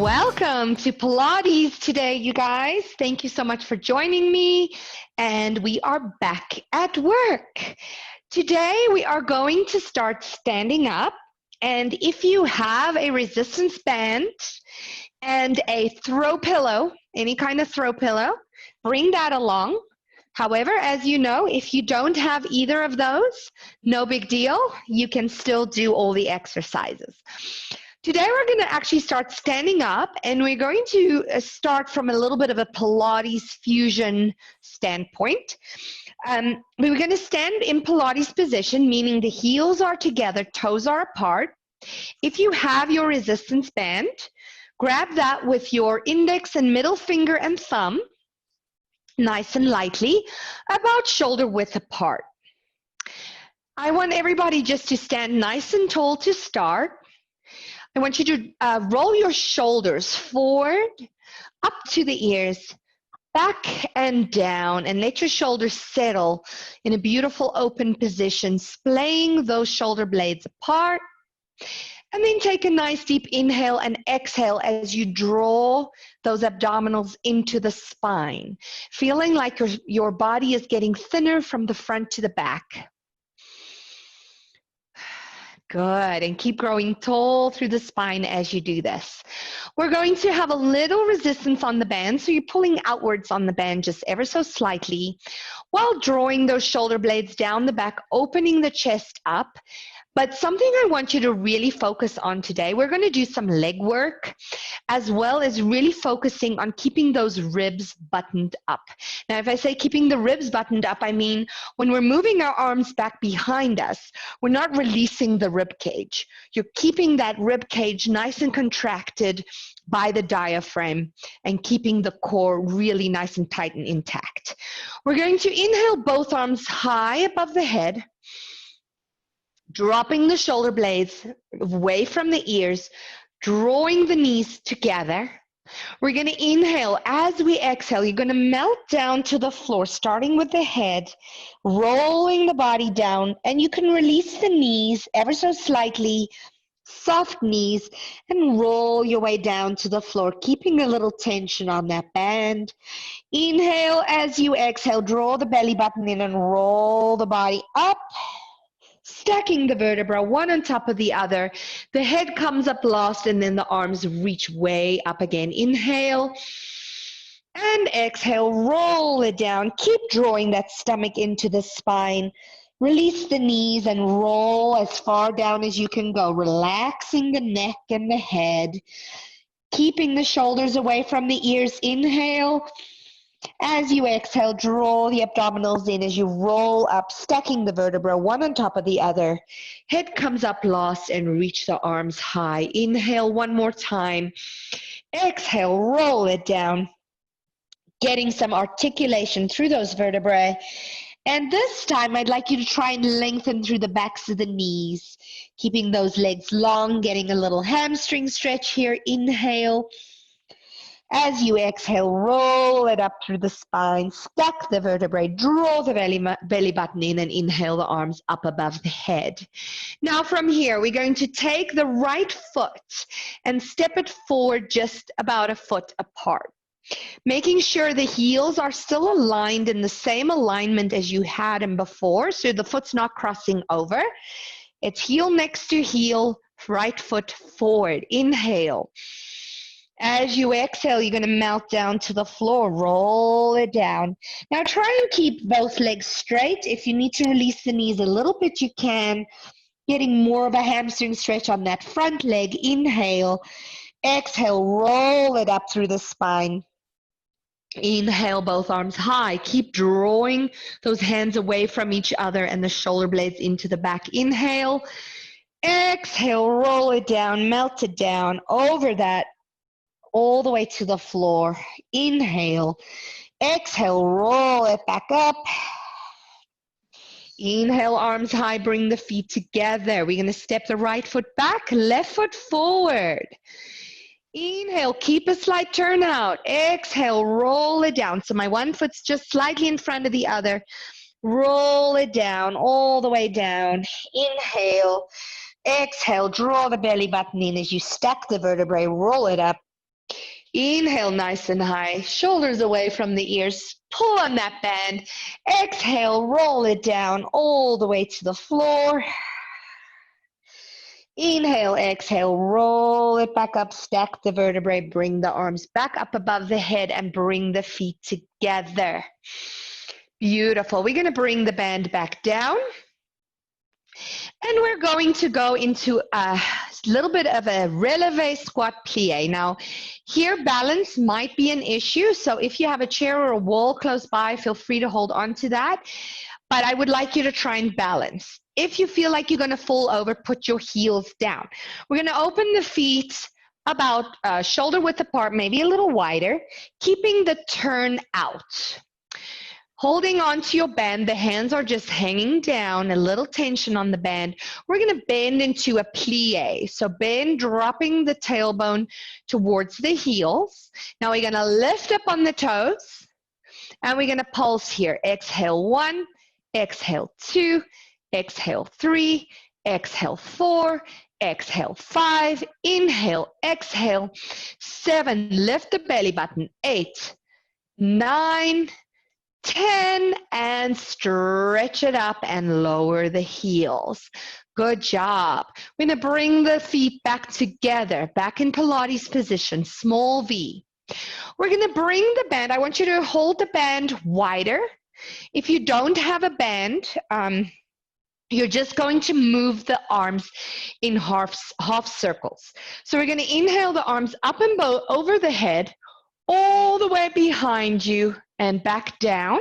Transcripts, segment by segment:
Welcome to Pilates today, you guys. Thank you so much for joining me. And we are back at work. Today, we are going to start standing up. And if you have a resistance band and a throw pillow, any kind of throw pillow, bring that along. However, as you know, if you don't have either of those, no big deal. You can still do all the exercises. Today we're going to actually start standing up, and we're going to start from a little bit of a Pilates Fusion standpoint. We're going to stand in Pilates position, meaning the heels are together, toes are apart. If you have your resistance band, grab that with your index and middle finger and thumb, nice and lightly, about shoulder width apart. I want everybody just to stand nice and tall to start. I want you to roll your shoulders forward, up to the ears, back and down, and let your shoulders settle in a beautiful open position, splaying those shoulder blades apart. And then take a nice deep inhale and exhale as you draw those abdominals into the spine, feeling like your body is getting thinner from the front to the back. Good, and keep growing tall through the spine as you do this. We're going to have a little resistance on the band, so you're pulling outwards on the band just ever so slightly while drawing those shoulder blades down the back, opening the chest up. But something I want you to really focus on today, we're going to do some leg work as well as really focusing on keeping those ribs buttoned up. Now, if I say keeping the ribs buttoned up, I mean when we're moving our arms back behind us, we're not releasing the rib cage. You're keeping that rib cage nice and contracted by the diaphragm and keeping the core really nice and tight and intact. We're going to inhale both arms high above the head, dropping the shoulder blades away from the ears, drawing the knees together. We're going to inhale. As we exhale, you're going to melt down to the floor, starting with the head, rolling the body down, and you can release the knees ever so slightly, soft knees, and roll your way down to the floor, keeping a little tension on that band. Inhale. As you exhale, draw the belly button in and roll the body up, stacking the vertebra one on top of the other. The head comes up last, and then the arms reach way up again. Inhale and exhale, roll it down. Keep drawing that stomach into the spine. Release the knees and roll as far down as you can go, relaxing the neck and the head, keeping the shoulders away from the ears. Inhale. As you exhale, draw the abdominals in as you roll up, stacking the vertebra one on top of the other. Head comes up last and reach the arms high. Inhale one more time. Exhale, roll it down, getting some articulation through those vertebrae. And this time, I'd like you to try and lengthen through the backs of the knees, keeping those legs long, getting a little hamstring stretch here. Inhale. As you exhale, roll it up through the spine, stack the vertebrae, draw the belly button in, and inhale the arms up above the head. Now from here, we're going to take the right foot and step it forward just about a foot apart, making sure the heels are still aligned in the same alignment as you had them before, so the foot's not crossing over. It's heel next to heel, right foot forward. Inhale. As you exhale, you're going to melt down to the floor. Roll it down. Now try and keep both legs straight. If you need to release the knees a little bit, you can. Getting more of a hamstring stretch on that front leg. Inhale. Exhale, roll it up through the spine. Inhale, both arms high. Keep drawing those hands away from each other and the shoulder blades into the back. Inhale. Exhale, roll it down, melt it down over that, all the way to the floor. Inhale. Exhale, roll it back up. Inhale, arms high, bring the feet together. We're going to step the right foot back, left foot forward. Inhale, keep a slight turn out. Exhale, roll it down. So my one foot's just slightly in front of the other. Roll it down, all the way down. Inhale. Exhale, draw the belly button in as you stack the vertebrae, roll it up. Inhale nice and high, shoulders away from the ears. Pull on that band. Exhale, roll it down all the way to the floor. Inhale, exhale, roll it back up, stack the vertebrae, bring the arms back up above the head and bring the feet together. Beautiful. We're going to bring the band back down. And we're going to go into a little bit of a releve squat plie. Now, here balance might be an issue. So if you have a chair or a wall close by, feel free to hold on to that. But I would like you to try and balance. If you feel like you're going to fall over, put your heels down. We're going to open the feet about shoulder width apart, maybe a little wider, keeping the turn out. Holding on to your band, the hands are just hanging down, a little tension on the band. We're going to bend into a plie. So bend, dropping the tailbone towards the heels. Now we're going to lift up on the toes, and we're going to pulse here. Exhale 1, exhale 2, exhale 3, exhale 4, exhale 5, inhale, exhale 7, lift the belly button, 8, 9, 10, and stretch it up and lower the heels. Good job. We're going to bring the feet back together, back in Pilates position, small V. We're going to bring the band. I want you to hold the band wider. If you don't have a band, you're just going to move the arms in half circles. So we're going to inhale the arms up and over the head, all the way behind you and back down.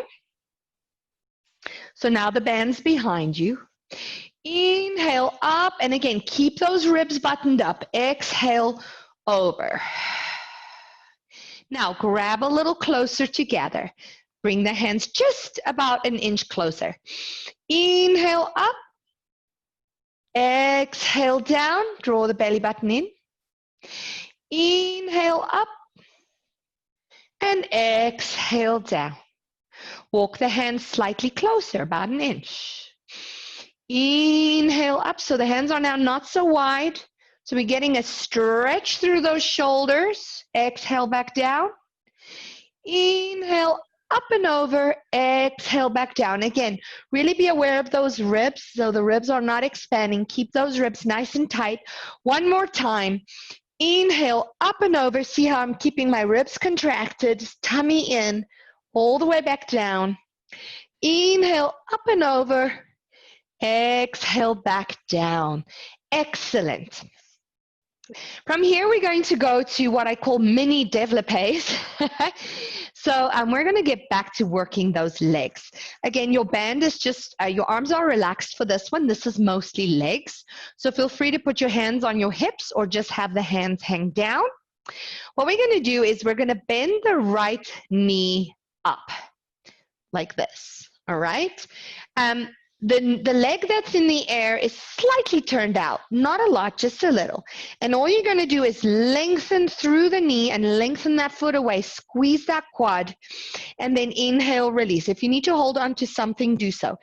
So now the band's behind you. Inhale up, and again, keep those ribs buttoned up. Exhale over. Now grab a little closer together. Bring the hands just about an inch closer. Inhale up. Exhale down. Draw the belly button in. Inhale up. And exhale down. Walk the hands slightly closer, about an inch. Inhale up, so the hands are now not so wide. So we're getting a stretch through those shoulders. Exhale back down. Inhale up and over. Exhale back down. Again, really be aware of those ribs. So the ribs are not expanding. Keep those ribs nice and tight. One more time. Inhale up and over. See how I'm keeping my ribs contracted, tummy in, all the way back down. Inhale up and over. Exhale back down. Excellent. From here, we're going to go to what I call mini développés. So we're going to get back to working those legs. Again, your band is just, your arms are relaxed for this one. This is mostly legs. So feel free to put your hands on your hips or just have the hands hang down. What we're going to do is we're going to bend the right knee up like this, all right? The leg that's in the air is slightly turned out, not a lot, just a little. And all you're going to do is lengthen through the knee and lengthen that foot away, squeeze that quad, and then inhale, release. If you need to hold on to something, do so.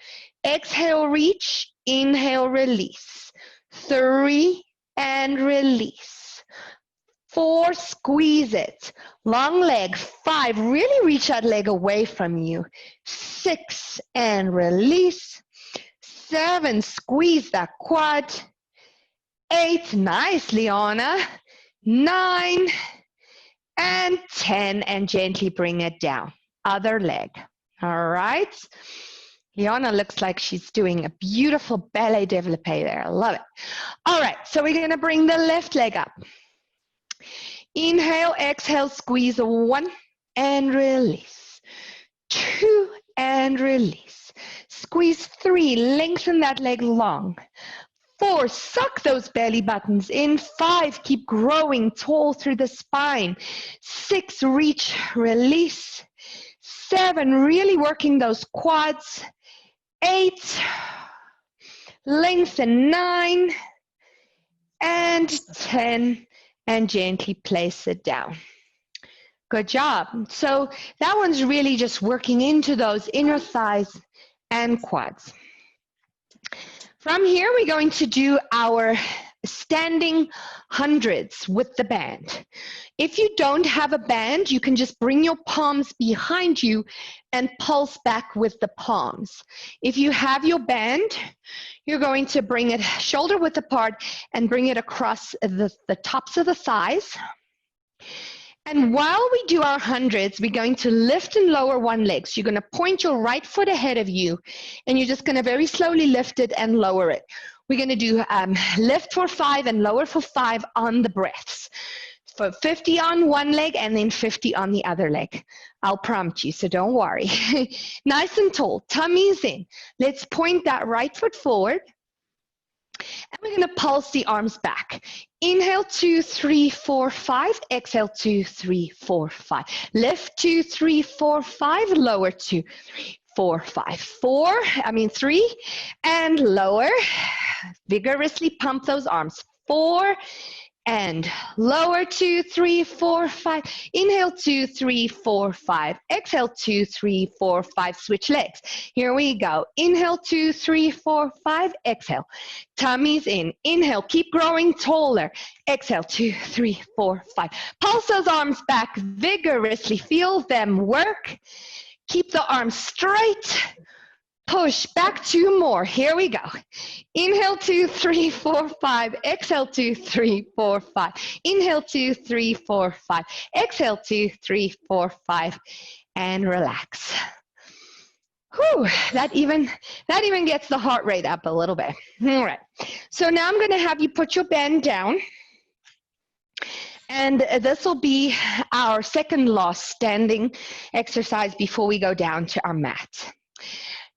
Exhale, reach, inhale, release. 3, and release. 4, squeeze it. Long leg. 5, really reach that leg away from you. 6, and release. 7, squeeze that quad. 8, nice, Liana. 9, and 10, and gently bring it down. Other leg. All right. Liana looks like she's doing a beautiful ballet développé there. I love it. All right, so we're going to bring the left leg up. Inhale, exhale, squeeze. 1, and release. 2, and release. Squeeze 3, lengthen that leg long. 4, suck those belly buttons in. 5, keep growing tall through the spine. 6, reach, release. 7, really working those quads. 8, lengthen. 9, and 10, and gently place it down. Good job. So that one's really just working into those inner thighs and quads. From here, we're going to do our standing hundreds with the band. If you don't have a band, you can just bring your palms behind you and pulse back with the palms. If you have your band, you're going to bring it shoulder width apart and bring it across the tops of the thighs. And while we do our hundreds, we're going to lift and lower one leg. So you're going to point your right foot ahead of you, and you're just going to very slowly lift it and lower it. We're going to do lift for 5 and lower for 5 on the breaths. For 50 on one leg and then 50 on the other leg. I'll prompt you, so don't worry. Nice and tall, tummy's in. Let's point that right foot forward. And we're going to pulse the arms back. Inhale, 2, 3, 4, 5. Exhale, 2, 3, 4, 5. Lift, 2, 3, 4, 5. Lower, 2, 3, 4, 5. 3. And lower. Vigorously pump those arms. 4. And lower, 2, 3, 4, 5. Inhale, 2, 3, 4, 5. Exhale, 2, 3, 4, 5. Switch legs. Here we go. Inhale, 2, 3, 4, 5. Exhale. Tummy's in. Inhale, keep growing taller. Exhale, 2, 3, 4, 5. Pulse those arms back vigorously. Feel them work. Keep the arms straight. Push back 2 more. Here we go. Inhale, 2, 3, 4, 5. Exhale, 2, 3, 4, 5. Inhale, 2, 3, 4, 5. Exhale, 2, 3, 4, 5. And relax. Whew, that even gets the heart rate up a little bit. All right. So now I'm going to have you put your band down. And this will be our second last standing exercise before we go down to our mat.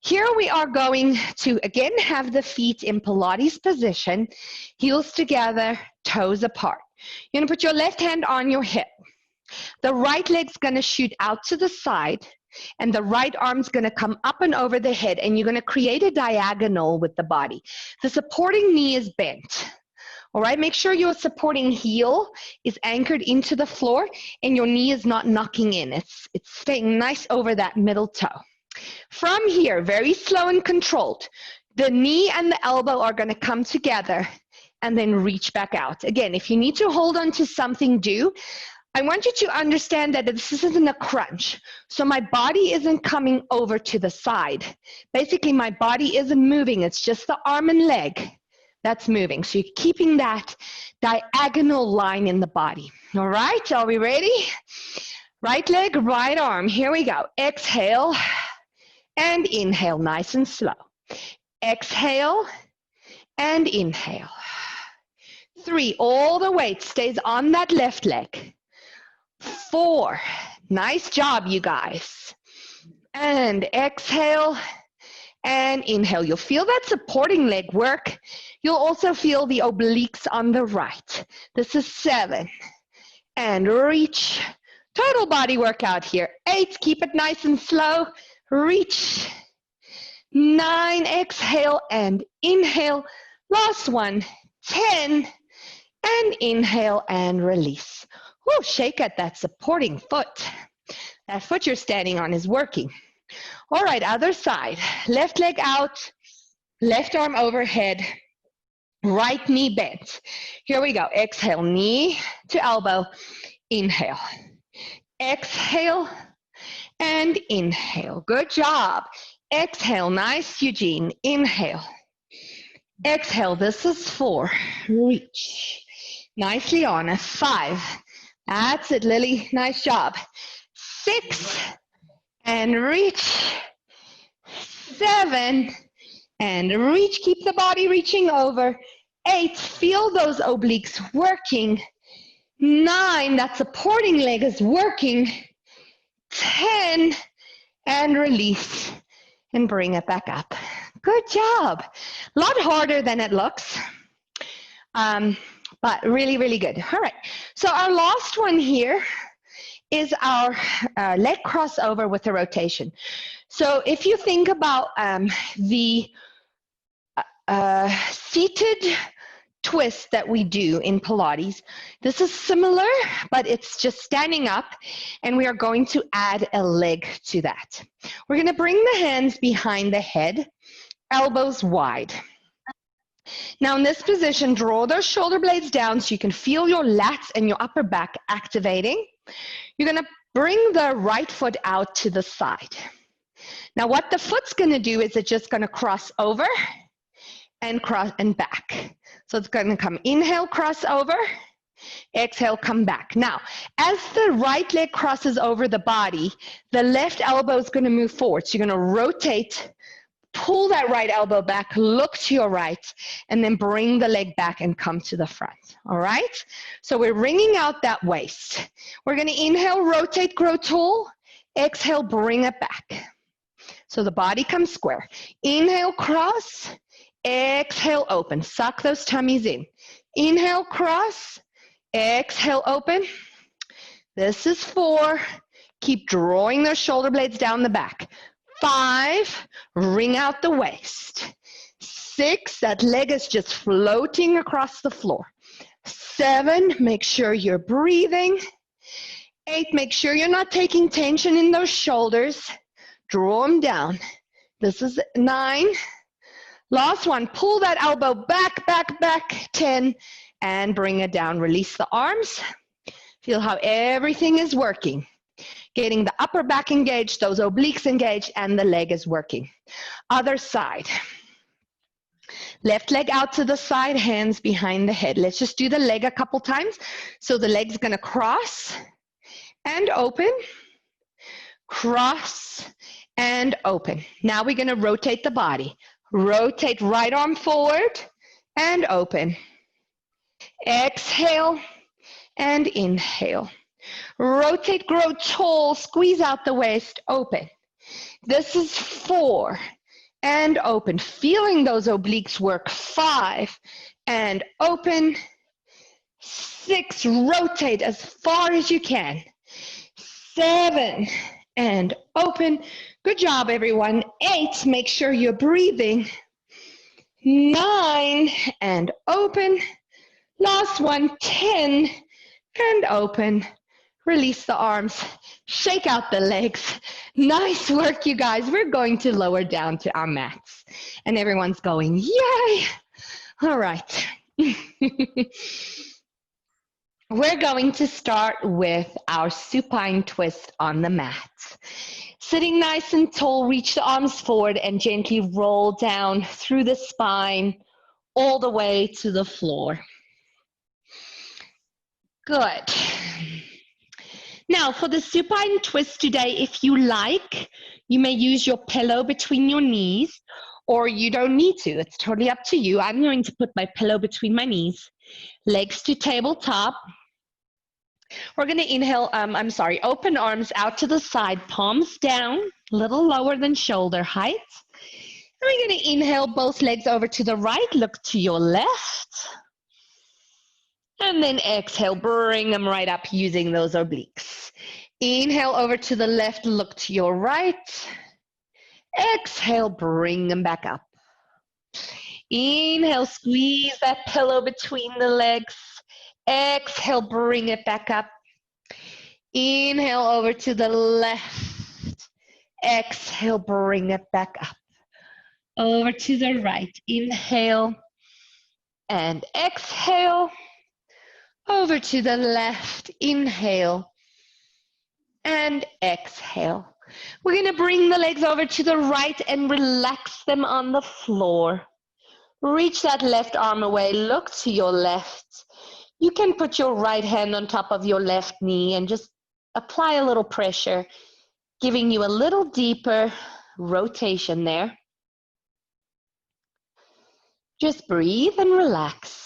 Here we are going to, again, have the feet in Pilates position, heels together, toes apart. You're going to put your left hand on your hip. The right leg's going to shoot out to the side, and the right arm's going to come up and over the head, and you're going to create a diagonal with the body. The supporting knee is bent. All right, make sure your supporting heel is anchored into the floor, and your knee is not knocking in. It's staying nice over that middle toe. From here, very slow and controlled, the knee and the elbow are going to come together and then reach back out. Again, if you need to hold on to something, do. I want you to understand that this isn't a crunch. So my body isn't coming over to the side. Basically, my body isn't moving. It's just the arm and leg that's moving. So you're keeping that diagonal line in the body. All right, are we ready? Right leg, right arm. Here we go. Exhale. And inhale, nice and slow. Exhale and inhale. 3, all the weight stays on that left leg. 4, nice job, you guys. And exhale and inhale. You'll feel that supporting leg work. You'll also feel the obliques on the right. This is 7. And reach. Total body workout here. 8, keep it nice and slow. Reach. 9, exhale and inhale. Last one, 10, and inhale and release. Woo, shake at that supporting foot. That foot you're standing on is working. All right, other side. Left leg out, left arm overhead, right knee bent. Here we go. Exhale, knee to elbow. Inhale. Exhale. And inhale. Good job. Exhale. Nice, Eugene. Inhale. Exhale. This is 4. Reach. Nicely on. 5. That's it, Lily. Nice job. 6. And reach. 7. And reach. Keep the body reaching over. 8. Feel those obliques working. 9. That supporting leg is working. 10, and release, and bring it back up. Good job. A lot harder than it looks, but really, really good. All right, so our last one here is our leg crossover with the rotation. So if you think about the seated twist that we do in Pilates, this is similar, but it's just standing up, and we are going to add a leg to that. We're going to bring the hands behind the head, elbows wide. Now in this position, draw those shoulder blades down so you can feel your lats and your upper back activating. You're going to bring the right foot out to the side. Now what the foot's going to do is it's just going to cross over and cross and back. So it's going to come inhale, cross over, exhale, come back. Now, as the right leg crosses over the body, the left elbow is going to move forward. So you're going to rotate, pull that right elbow back, look to your right, and then bring the leg back and come to the front. All right? So we're wringing out that waist. We're going to inhale, rotate, grow tall. Exhale, bring it back. So the body comes square. Inhale, cross. Exhale, open. Suck those tummies in. Inhale, cross. Exhale, open. This is 4. Keep drawing those shoulder blades down the back. 5, wring out the waist. 6, that leg is just floating across the floor. 7, make sure you're breathing. 8, make sure you're not taking tension in those shoulders. Draw them down. This is 9. Last one, pull that elbow back, back, back. 10, and bring it down. Release the arms. Feel how everything is working. Getting the upper back engaged, those obliques engaged, and the leg is working. Other side. Left leg out to the side, hands behind the head. Let's just do the leg a couple times. So the leg's gonna cross and open, cross and open. Now we're gonna rotate the body. Rotate right arm forward and open. Exhale and inhale. Rotate, grow tall, squeeze out the waist, open. This is 4 and open. Feeling those obliques work. 5 and open. 6, rotate as far as you can. 7 and open. Good job, everyone. 8, make sure you're breathing. 9 and open. Last one, 10 and open. Release the arms. Shake out the legs. Nice work, you guys. We're going to lower down to our mats. And everyone's going, yay! All right. We're going to start with our supine twist on the mat. Sitting nice and tall, reach the arms forward and gently roll down through the spine all the way to the floor. Good. Now for the supine twist today, if you like, you may use your pillow between your knees, or you don't need to. It's totally up to you. I'm going to put my pillow between my knees, legs to tabletop. We're going to inhale, open arms out to the side, palms down, a little lower than shoulder height. And we're going to inhale both legs over to the right, look to your left. And then exhale, bring them right up using those obliques. Inhale over to the left, look to your right. Exhale, bring them back up. Inhale, squeeze that pillow between the legs. Exhale, bring it back up. Inhale over to the left. Exhale, bring it back up. Over to the right. Inhale and exhale. Over to the left. Inhale and exhale. We're going to bring the legs over to the right and relax them on the floor. Reach that left arm away. Look to your left. You can put your right hand on top of your left knee and just apply a little pressure, giving you a little deeper rotation there. Just breathe and relax.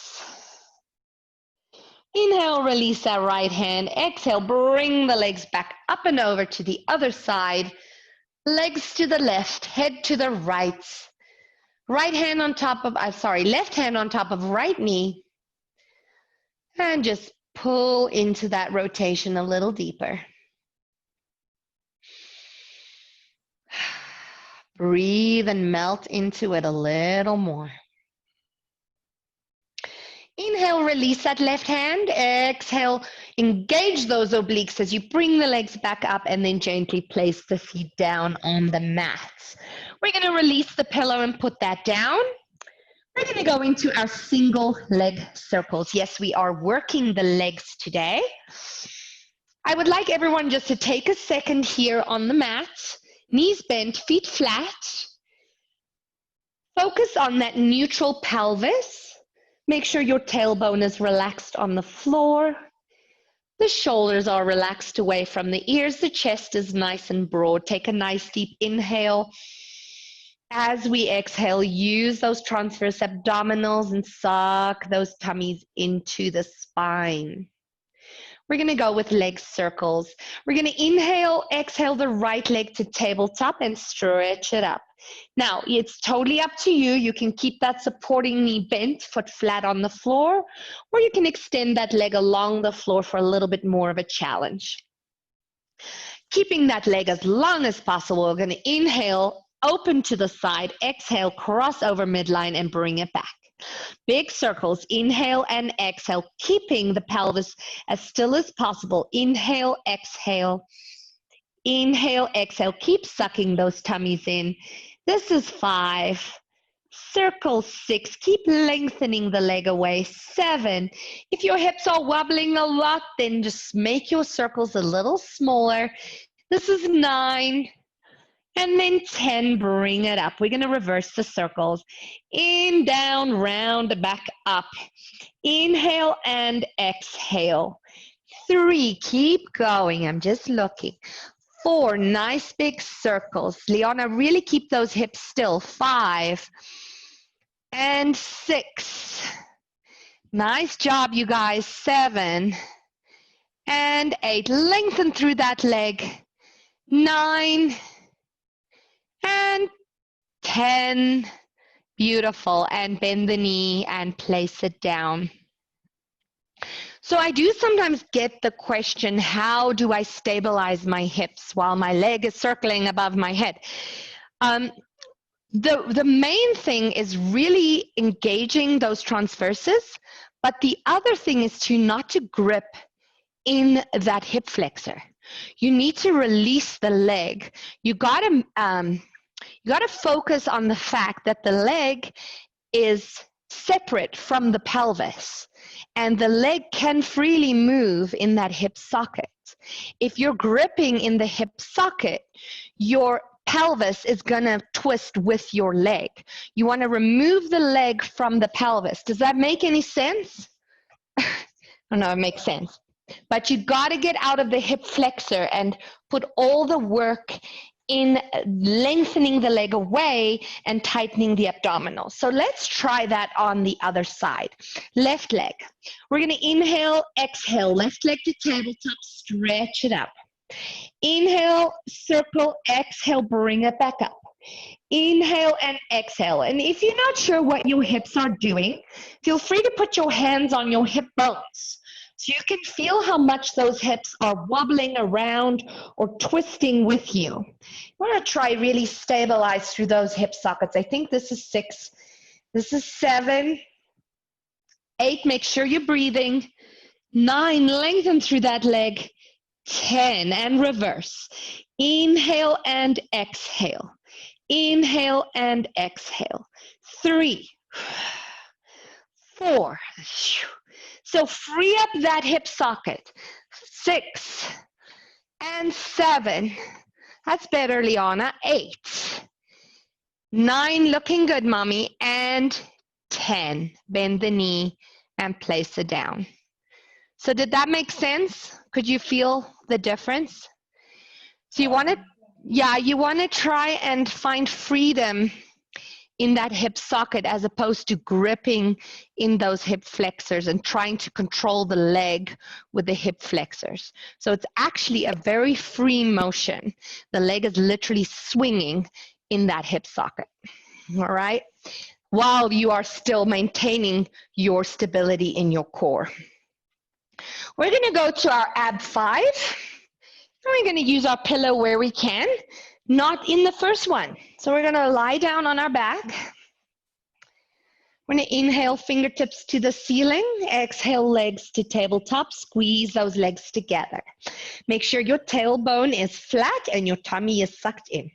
Inhale, release that right hand. Exhale, bring the legs back up and over to the other side. Legs to the left, head to the right. Left hand on top of right knee. And just pull into that rotation a little deeper. Breathe and melt into it a little more. Inhale, release that left hand. Exhale, engage those obliques as you bring the legs back up and then gently place the feet down on the mat. We're going to release the pillow and put that down. We're going to go into our single leg circles. Yes, we are working the legs today. I would like everyone just to take a second here on the mat, knees bent, feet flat. Focus on that neutral pelvis. Make sure your tailbone is relaxed on the floor. The shoulders are relaxed away from the ears. The chest is nice and broad. Take a nice deep inhale. As we exhale, use those transverse abdominals and suck those tummies into the spine. We're going to go with leg circles. We're going to inhale, exhale the right leg to tabletop and stretch it up. Now, it's totally up to you. You can keep that supporting knee bent, foot flat on the floor, or you can extend that leg along the floor for a little bit more of a challenge. Keeping that leg as long as possible, we're going to inhale, open to the side, exhale, cross over midline and bring it back. Big circles, inhale and exhale, keeping the pelvis as still as possible. Inhale, exhale, keep sucking those tummies in. This is 5. Circle 6, keep lengthening the leg away. 7, if your hips are wobbling a lot, then just make your circles a little smaller. This is 9. And then 10, bring it up. We're going to reverse the circles. In, down, round, back, up. Inhale and exhale. 3, keep going. I'm just looking. 4, nice big circles. Leona, really keep those hips still. 5 and 6. Nice job, you guys. 7 and 8. Lengthen through that leg. 9 and 10. Beautiful. And bend the knee and place it down. So I do sometimes get the question, how do I stabilize my hips while my leg is circling above my head? The main thing is really engaging those transverses, but the other thing is not to grip in that hip flexor. You need to release the leg. You gotta focus on the fact that the leg is separate from the pelvis, and the leg can freely move in that hip socket. If you're gripping in the hip socket, your pelvis is gonna twist with your leg. You wanna remove the leg from the pelvis. Does that make any sense? I don't know, it makes sense. But you gotta get out of the hip flexor and put all the work in lengthening the leg away and tightening the abdominals. So let's try that on the other side. Left leg. We're gonna inhale, exhale, left leg to tabletop, stretch it up. Inhale, circle, exhale, bring it back up. Inhale and exhale. And if you're not sure what your hips are doing, feel free to put your hands on your hip bones so you can feel how much those hips are wobbling around or twisting with you. You want to try really stabilize through those hip sockets. I think this is 6. This is 7. 8, make sure you're breathing. 9, lengthen through that leg. 10, and reverse. Inhale and exhale. Inhale and exhale. 3, 4. So free up that hip socket. 6 and 7. That's better, Liana. 8. 9, looking good, mommy. And 10. Bend the knee and place it down. So did that make sense? Could you feel the difference? So you want to try and find freedom in that hip socket as opposed to gripping in those hip flexors and trying to control the leg with the hip flexors. So it's actually a very free motion. The leg is literally swinging in that hip socket, all right? While you are still maintaining your stability in your core. We're gonna go to our ab 5. And we're gonna use our pillow where we can. Not in the first one. So we're gonna lie down on our back. We're gonna inhale, fingertips to the ceiling. Exhale, legs to tabletop. Squeeze those legs together. Make sure your tailbone is flat and your tummy is sucked in.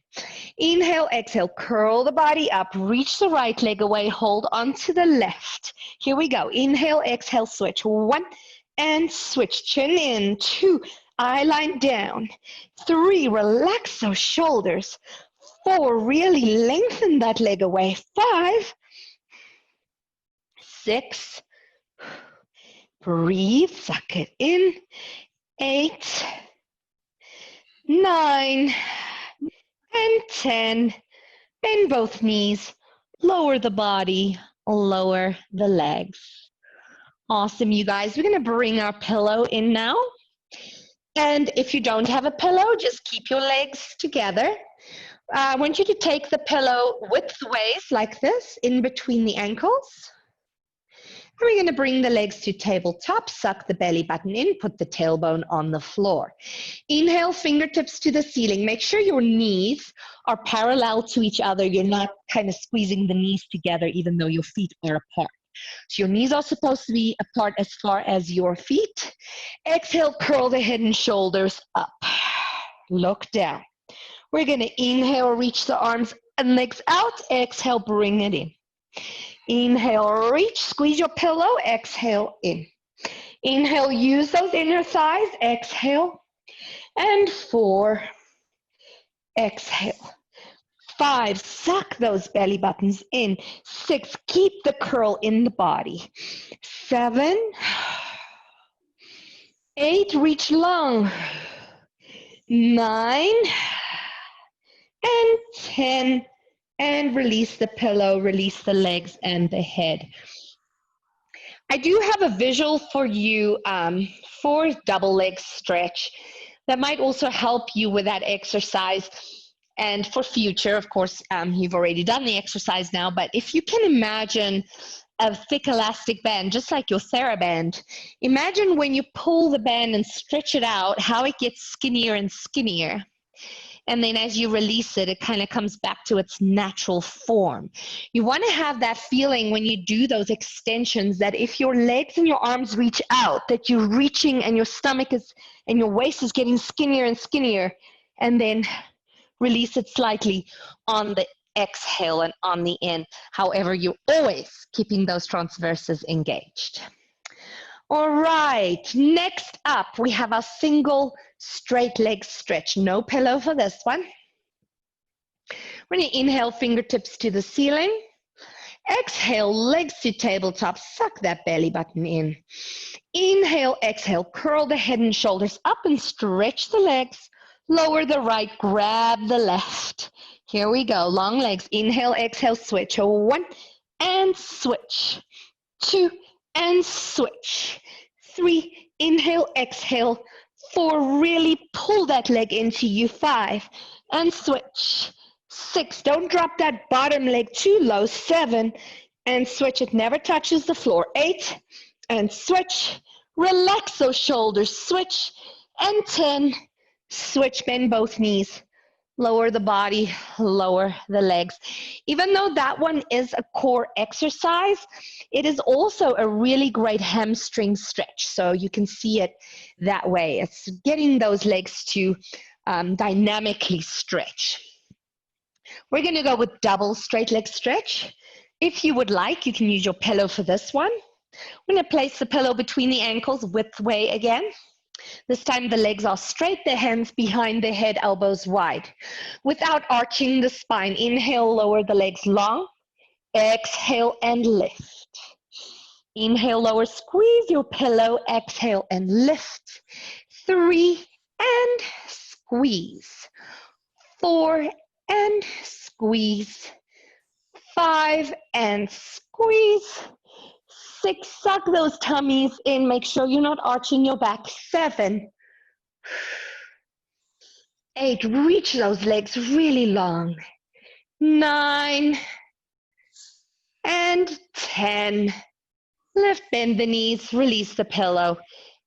Inhale, exhale, curl the body up, reach the right leg away, hold onto the left. Here we go. Inhale, exhale, switch. 1, and switch. Chin in. 2, eye line down. 3, relax those shoulders. 4, really lengthen that leg away. 5, 6, breathe, suck it in. 8, 9, and 10. Bend both knees, lower the body, lower the legs. Awesome, you guys. We're going to bring our pillow in now. And if you don't have a pillow, just keep your legs together. I want you to take the pillow widthways like this, in between the ankles. And we're going to bring the legs to tabletop, suck the belly button in, put the tailbone on the floor. Inhale, fingertips to the ceiling. Make sure your knees are parallel to each other. You're not kind of squeezing the knees together even though your feet are apart. So your knees are supposed to be apart as far as your feet. Exhale, curl the head and shoulders up. Look down. We're going to inhale, reach the arms and legs out. Exhale, bring it in. Inhale, reach, squeeze your pillow. Exhale, in. Inhale, use those inner thighs. Exhale. And 4. Exhale. 5, suck those belly buttons in. 6, keep the curl in the body. 7, 8, reach long. 9, and 10, and release the pillow, release the legs and the head. I do have a visual for you for double leg stretch that might also help you with that exercise. And for future, of course, you've already done the exercise now, but if you can imagine a thick elastic band, just like your TheraBand, imagine when you pull the band and stretch it out, how it gets skinnier and skinnier. And then as you release it, it kind of comes back to its natural form. You want to have that feeling when you do those extensions that if your legs and your arms reach out, that you're reaching and your stomach is, and your waist is getting skinnier and skinnier, and then release it slightly on the exhale and on the in. However, you're always keeping those transverses engaged. All right, next up, we have our single straight leg stretch. No pillow for this one. We're going to inhale, fingertips to the ceiling. Exhale, legs to tabletop. Suck that belly button in. Inhale, exhale, curl the head and shoulders up and stretch the legs. Lower the right, grab the left. Here we go, long legs. Inhale, exhale, switch. 1, and switch. 2, and switch. 3, inhale, exhale. 4, really pull that leg into you. 5, and switch. 6, don't drop that bottom leg too low. 7, and switch. It never touches the floor. 8, and switch. Relax those shoulders. Switch. And 10, switch, bend both knees. Lower the body, lower the legs. Even though that one is a core exercise, it is also a really great hamstring stretch. So you can see it that way. It's getting those legs to dynamically stretch. We're going to go with double straight leg stretch. If you would like, you can use your pillow for this one. We're going to place the pillow between the ankles, width way again. This time the legs are straight, the hands behind the head, elbows wide. Without arching the spine, inhale, lower the legs long. Exhale and lift. Inhale, lower, squeeze your pillow. Exhale and lift. 3, and squeeze. 4, and squeeze. 5, and squeeze. 6, suck those tummies in. Make sure you're not arching your back. 7, 8, reach those legs really long. 9, and 10. Lift, bend the knees, release the pillow,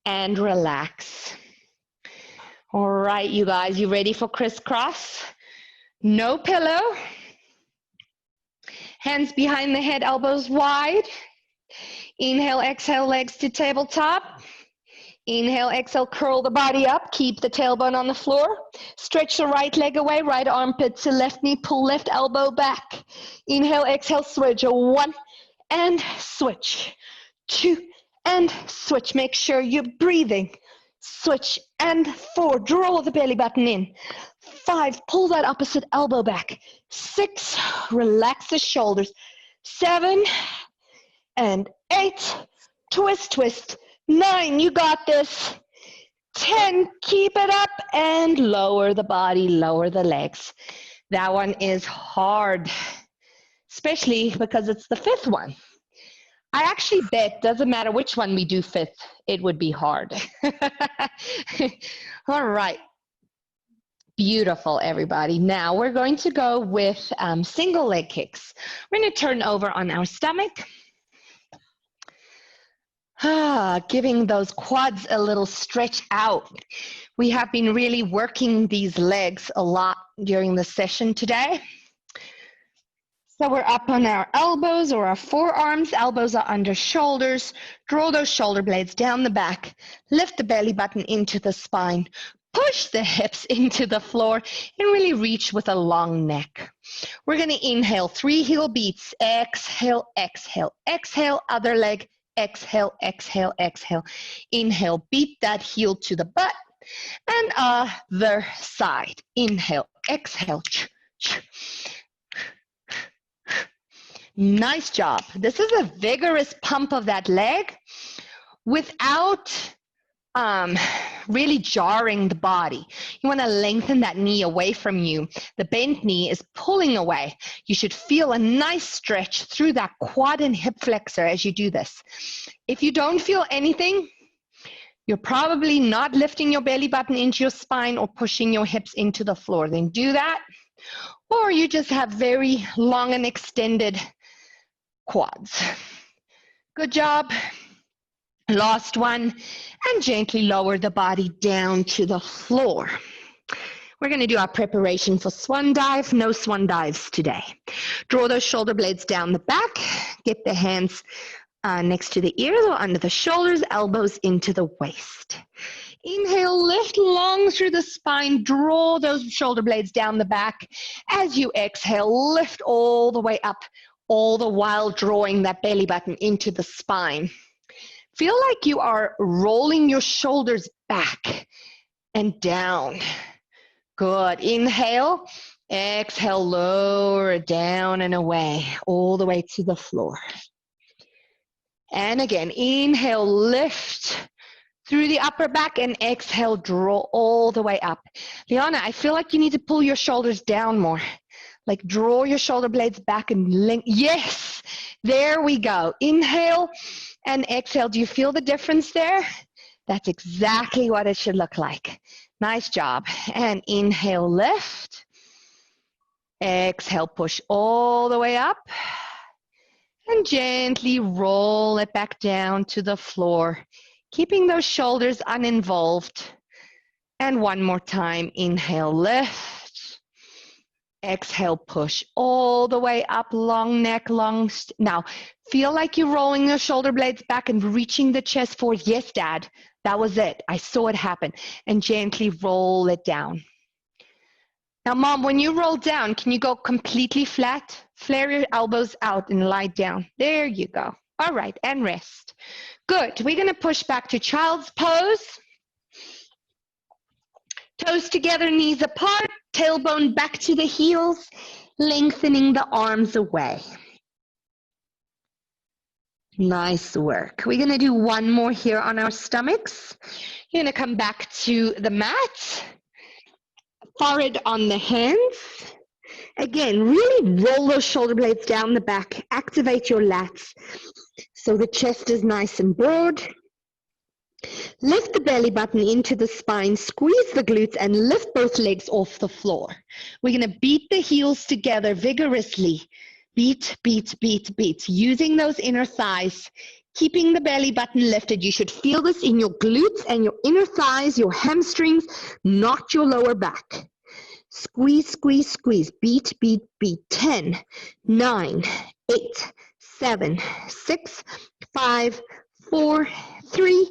and relax. All right, you guys, you ready for crisscross? No pillow. Hands behind the head, elbows wide. Inhale, exhale, legs to tabletop. Inhale, exhale, curl the body up. Keep the tailbone on the floor. Stretch the right leg away, right armpit to left knee. Pull left elbow back. Inhale, exhale, switch. 1 and switch. 2 and switch. Make sure you're breathing. Switch and 4. Draw the belly button in. 5. Pull that opposite elbow back. 6. Relax the shoulders. 7 and 8. Twist, twist. 9. You got this. 10. Keep it up and lower the body, lower the legs. That one is hard, especially because it's the 5th one. I actually bet, doesn't matter which one we do 5th, it would be hard. All right. Beautiful, everybody. Now we're going to go with single leg kicks. We're going to turn over on our stomach. Giving those quads a little stretch out. We have been really working these legs a lot during the session today. So we're up on our elbows or our forearms. Elbows are under shoulders. Draw those shoulder blades down the back. Lift the belly button into the spine. Push the hips into the floor and really reach with a long neck. We're going to inhale 3 heel beats. Exhale, exhale, exhale. Other leg. Exhale, exhale, exhale. Inhale, beat that heel to the butt. And other side. Inhale, exhale. Nice job. This is a vigorous pump of that leg without really jarring the body. You want to lengthen that knee away from you. The bent knee is pulling away. You should feel a nice stretch through that quad and hip flexor as you do this. If you don't feel anything, you're probably not lifting your belly button into your spine or pushing your hips into the floor. Then do that. Or you just have very long and extended quads. Good job. Last one, and gently lower the body down to the floor. We're going to do our preparation for swan dive. No swan dives today. Draw those shoulder blades down the back. Get the hands next to the ears or under the shoulders, elbows into the waist. Inhale, lift long through the spine. Draw those shoulder blades down the back. As you exhale, lift all the way up, all the while drawing that belly button into the spine. Feel like you are rolling your shoulders back and down. Good. Inhale, exhale, lower down and away, all the way to the floor. And again, inhale, lift through the upper back, and exhale, draw all the way up. Liana, I feel like you need to pull your shoulders down more. Like draw your shoulder blades back and link. Yes, there we go. Inhale and exhale. Do you feel the difference there? That's exactly what it should look like. Nice job. And inhale, lift. Exhale, push all the way up. And gently roll it back down to the floor, keeping those shoulders uninvolved. And one more time, inhale, lift. Exhale, push all the way up, long neck, long. Now, feel like you're rolling your shoulder blades back and reaching the chest forward. Yes, Dad, that was it. I saw it happen. And gently roll it down. Now, Mom, when you roll down, can you go completely flat? Flare your elbows out and lie down. There you go. All right, and rest. Good. We're going to push back to child's pose. Toes together, knees apart, tailbone back to the heels, lengthening the arms away. Nice work. We're going to do one more here on our stomachs. You're going to come back to the mat, forehead on the hands. Again, really roll those shoulder blades down the back, activate your lats so the chest is nice and broad. Lift the belly button into the spine, squeeze the glutes, and lift both legs off the floor. We're going to beat the heels together vigorously. Beat, beat, beat, beat. Using those inner thighs, keeping the belly button lifted. You should feel this in your glutes and your inner thighs, your hamstrings, not your lower back. Squeeze, squeeze, squeeze. Beat, beat, beat. 10, 9, 8, 7, 6, 5, 4, 3,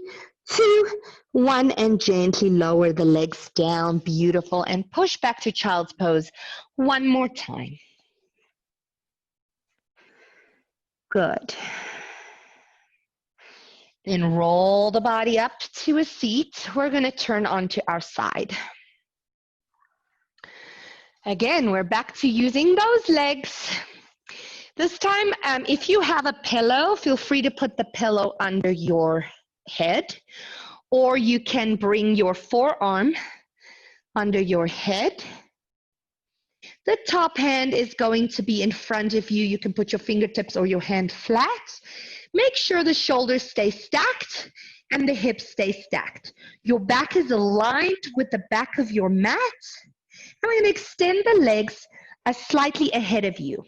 2, 1, and gently lower the legs down. Beautiful. And push back to child's pose one more time. Good. Then roll the body up to a seat. We're going to turn onto our side. Again, we're back to using those legs. This time, if you have a pillow, feel free to put the pillow under your head, or you can bring your forearm under your head. The top hand is going to be in front of you. You can put your fingertips or your hand flat. Make sure the shoulders stay stacked and the hips stay stacked. Your back is aligned with the back of your mat. And we're going to extend the legs slightly ahead of you.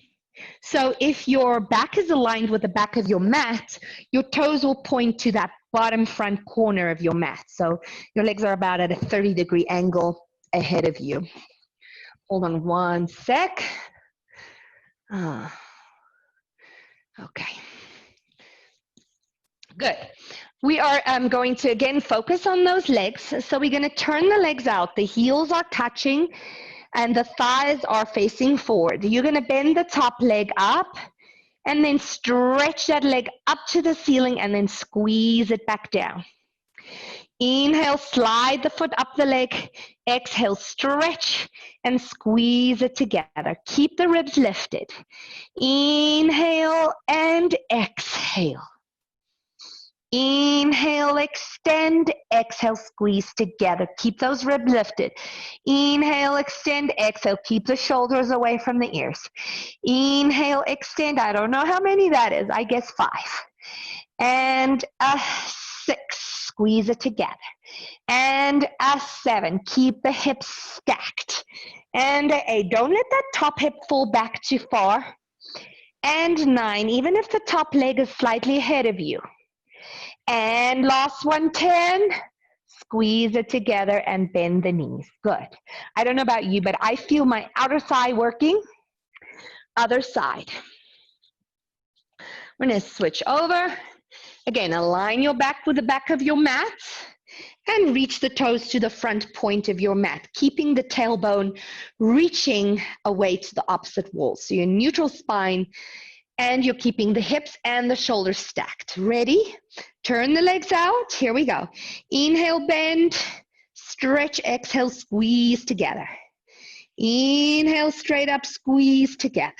So if your back is aligned with the back of your mat, your toes will point to that bottom front corner of your mat. So your legs are about at a 30-degree angle ahead of you. Hold on one sec. Okay. Good. We are going to, again, focus on those legs. So we're going to turn the legs out. The heels are touching and the thighs are facing forward. You're going to bend the top leg up and then stretch that leg up to the ceiling and then squeeze it back down. Inhale, slide the foot up the leg. Exhale, stretch and squeeze it together. Keep the ribs lifted. Inhale and exhale. Inhale, extend, exhale, squeeze together. Keep those ribs lifted. Inhale, extend, exhale. Keep the shoulders away from the ears. Inhale, extend. I don't know how many that is. I guess 5. And a 6. Squeeze it together. And a 7. Keep the hips stacked. And a 8. Don't let that top hip fall back too far. And 9. Even if the top leg is slightly ahead of you. And last one, 10. Squeeze it together and bend the knees. Good. I don't know about you, but I feel my outer thigh working. Other side. We're going to switch over. Again, align your back with the back of your mat and reach the toes to the front point of your mat, keeping the tailbone reaching away to the opposite wall. So your neutral spine. And you're keeping the hips and the shoulders stacked. Ready? Turn the legs out. Here we go. Inhale, bend, stretch, exhale, squeeze together. Inhale, straight up, squeeze together.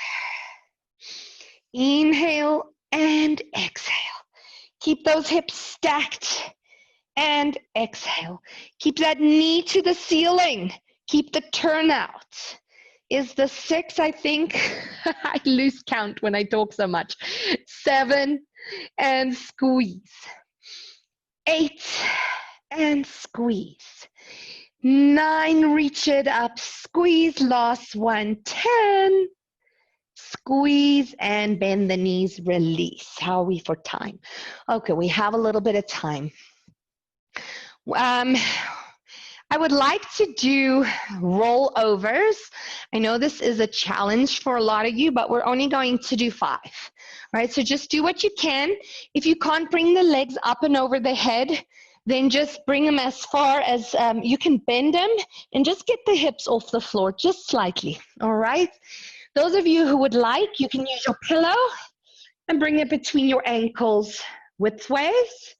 Inhale and exhale. Keep those hips stacked and exhale. Keep that knee to the ceiling. Keep the turnout. Is the 6, I think. I lose count when I talk so much. 7 and squeeze. 8 and squeeze. 9, reach it up, squeeze. Last one, 10. Squeeze and bend the knees, release. How are we for time? Okay, we have a little bit of time. I would like to do rollovers. I know this is a challenge for a lot of you, but we're only going to do 5. Right? So just do what you can. If you can't bring the legs up and over the head, then just bring them as far as you can bend them and just get the hips off the floor just slightly. All right? Those of you who would like, you can use your pillow and bring it between your ankles widthways.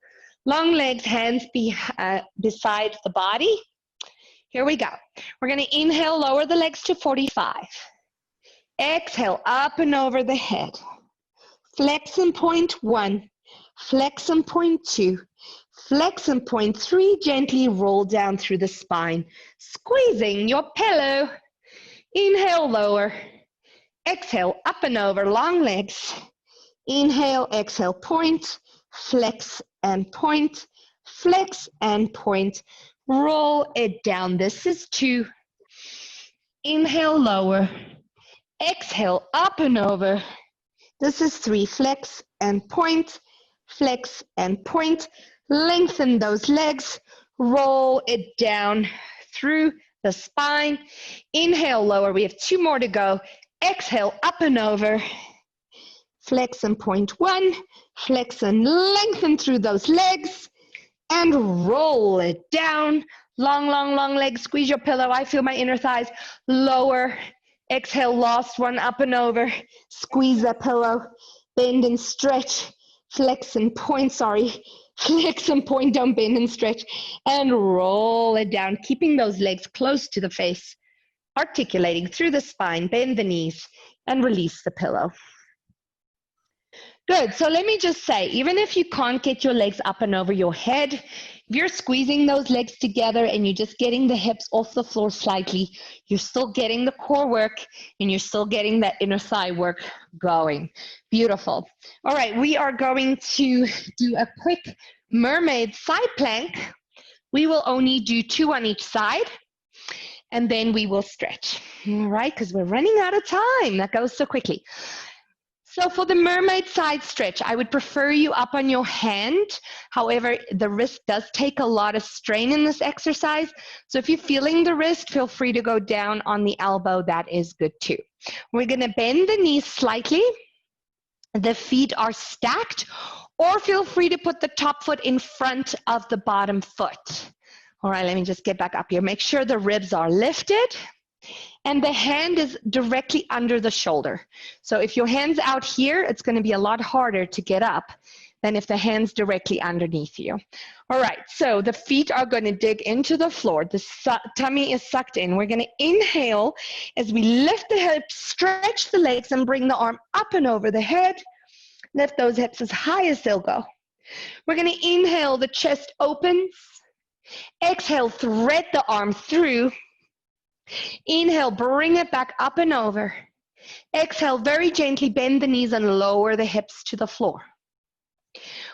Long legs, hands beside the body. Here we go. We're going to inhale, lower the legs to 45. Exhale, up and over the head. Flex and point 1. Flex and point 2. Flex and point 3. Gently roll down through the spine, squeezing your pillow. Inhale, lower. Exhale, up and over, long legs. Inhale, exhale, point. Flex and point. Flex and point. Roll it down. This is 2. Inhale, lower. Exhale, up and over. This is 3. Flex and point. Flex and point. Lengthen those legs. Roll it down through the spine. Inhale, lower. We have 2 more to go. Exhale, up and over. Flex and point 1. Flex and lengthen through those legs. and roll it down. Long, long, long legs. Squeeze your pillow. I feel my inner thighs. Lower. Exhale, last one, up and over. Squeeze that pillow. Bend and stretch. Flex and point, sorry. Flex and point, don't bend and stretch. And roll it down, keeping those legs close to the face. Articulating through the spine. Bend the knees and release the pillow. Good. So let me just say, even if you can't get your legs up and over your head, if you're squeezing those legs together and you're just getting the hips off the floor slightly, you're still getting the core work and you're still getting that inner thigh work going. Beautiful. All right, we are going to do a quick mermaid side plank. We will only do 2 on each side, and then we will stretch. All right, because we're running out of time. That goes so quickly. So for the mermaid side stretch, I would prefer you up on your hand. However, the wrist does take a lot of strain in this exercise. So if you're feeling the wrist, feel free to go down on the elbow. That is good too. We're going to bend the knees slightly. The feet are stacked, or feel free to put the top foot in front of the bottom foot. All right, let me just get back up here. Make sure the ribs are lifted. And the hand is directly under the shoulder. So if your hand's out here, it's going to be a lot harder to get up than if the hand's directly underneath you. All right, so the feet are going to dig into the floor. The tummy is sucked in. We're going to inhale as we lift the hips, stretch the legs, and bring the arm up and over the head. Lift those hips as high as they'll go. We're going to inhale, the chest opens. Exhale, thread the arm through. Inhale, bring it back up and over. Exhale, very gently bend the knees and lower the hips to the floor.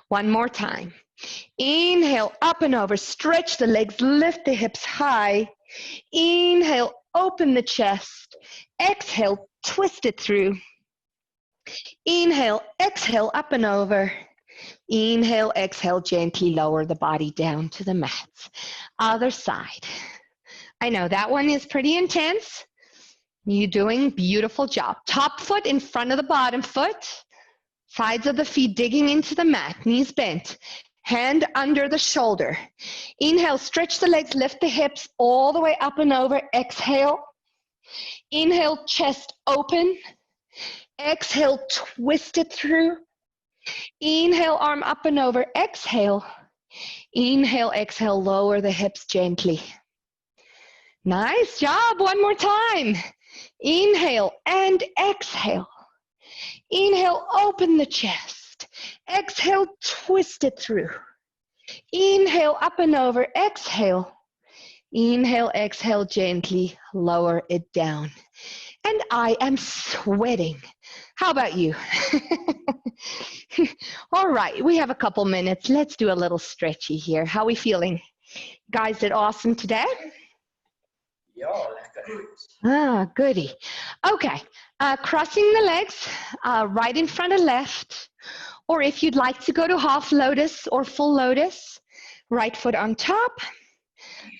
One more time. Inhale, up and over. Stretch the legs, lift the hips high. Inhale, open the chest. Exhale, twist it through. Inhale, exhale, up and over. Inhale, exhale, gently lower the body down to the mat. Other side. I know that one is pretty intense. You're doing a beautiful job. Top foot in front of the bottom foot. Sides of the feet digging into the mat. Knees bent. Hand under the shoulder. Inhale, stretch the legs, lift the hips all the way up and over. Exhale. Inhale, chest open. Exhale, twist it through. Inhale, arm up and over. Exhale. Inhale, exhale, lower the hips gently. Nice job. One more time. Inhale and exhale. Inhale, open the chest. Exhale, twist it through. Inhale, up and over. Exhale. Inhale, exhale, gently lower it down. And I am sweating. How about you? All right, we have a couple minutes. Let's do a little stretchy here. How are we feeling? Guys did awesome today. Ah, goody. Okay, crossing the legs right in front of left, or if you'd like to go to half lotus or full lotus, right foot on top,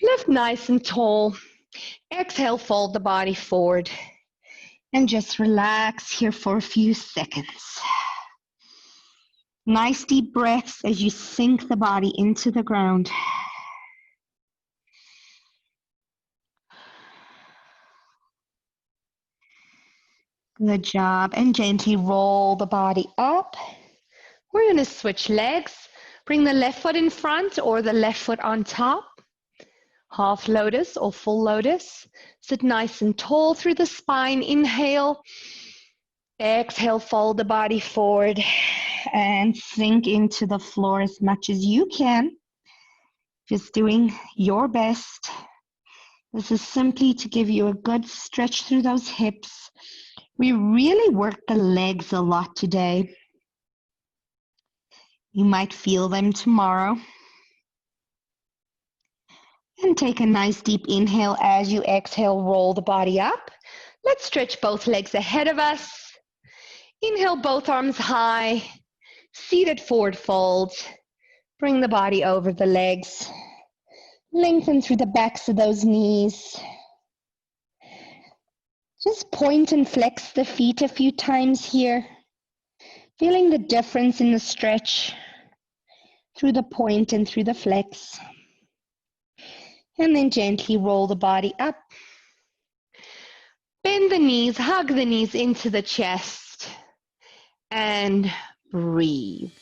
lift nice and tall. Exhale, fold the body forward, and just relax here for a few seconds. Nice deep breaths as you sink the body into the ground. Good job. And gently roll the body up. We're going to switch legs. Bring the left foot in front or the left foot on top. Half lotus or full lotus. Sit nice and tall through the spine. Inhale. Exhale, fold the body forward and sink into the floor as much as you can. Just doing your best. This is simply to give you a good stretch through those hips. We really worked the legs a lot today. You might feel them tomorrow. And take a nice deep inhale as you exhale, roll the body up. Let's stretch both legs ahead of us. Inhale, both arms high. Seated forward fold. Bring the body over the legs. Lengthen through the backs of those knees. Just point and flex the feet a few times here. Feeling the difference in the stretch. through the point and through the flex. And then gently roll the body up. Bend the knees, hug the knees into the chest, and breathe.